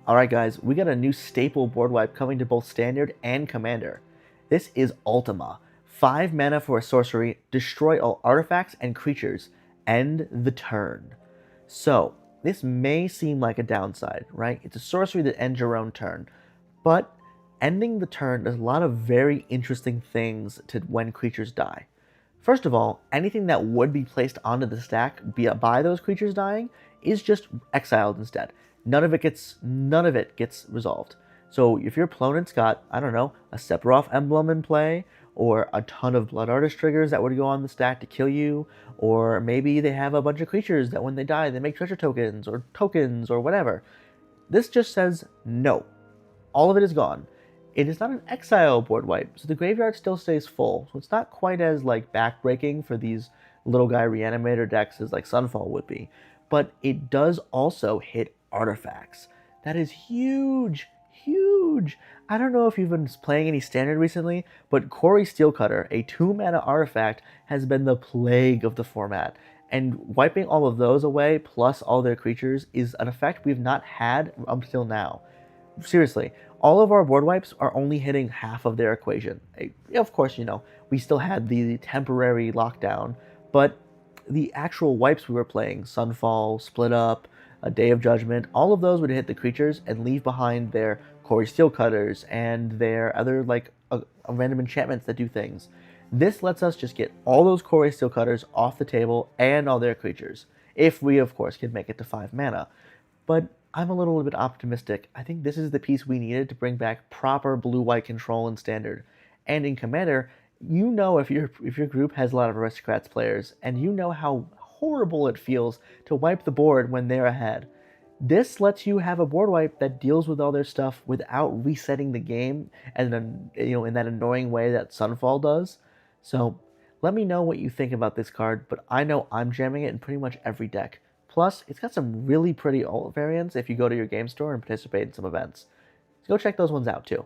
Alright guys, we got a new staple board wipe coming to both Standard and Commander. This is Ultima. 5 mana for a sorcery, destroy all artifacts and creatures, end the turn. So, this may seem like a downside, right? It's a sorcery that ends your own turn, but ending the turn does a lot of very interesting things to when creatures die. First of all, anything that would be placed onto the stack by those creatures dying is just exiled instead. None of it gets resolved. So if your opponent's got, I don't know, a Sephiroth emblem in play, or a ton of Blood Artist triggers that would go on the stack to kill you, or maybe they have a bunch of creatures that when they die they make treasure tokens or whatever. This just says no. All of it is gone. It is not an exile board wipe, so the graveyard still stays full. So it's not quite as like backbreaking for these little guy reanimator decks as like Sunfall would be. But it does also hit artifacts. That is huge, huge. I don't know if you've been playing any Standard recently, but Corey Steelcutter, a 2-mana artifact, has been the plague of the format. And wiping all of those away, plus all their creatures, is an effect we've not had until now. Seriously, all of our board wipes are only hitting half of their equation. Of course, we still had the temporary lockdown, but the actual wipes we were playing, Sunfall, Split Up, a Day of Judgment, all of those would hit the creatures and leave behind their Corey Steelcutters and their other random enchantments that do things. This lets us just get all those Corey Steelcutters off the table and all their creatures, if we of course can make it to 5 mana. But I'm a little bit optimistic. I think this is the piece we needed to bring back proper blue-white control in Standard. And in Commander, if your group has a lot of Aristocrats players, and you know how horrible it feels to wipe the board when they're ahead. This lets you have a board wipe that deals with all their stuff without resetting the game, and then in that annoying way that Sunfall does. So let me know what you think about this card, but I know I'm jamming it in pretty much every deck. Plus, it's got some really pretty alt variants if you go to your game store and participate in some events. So go check those ones out too.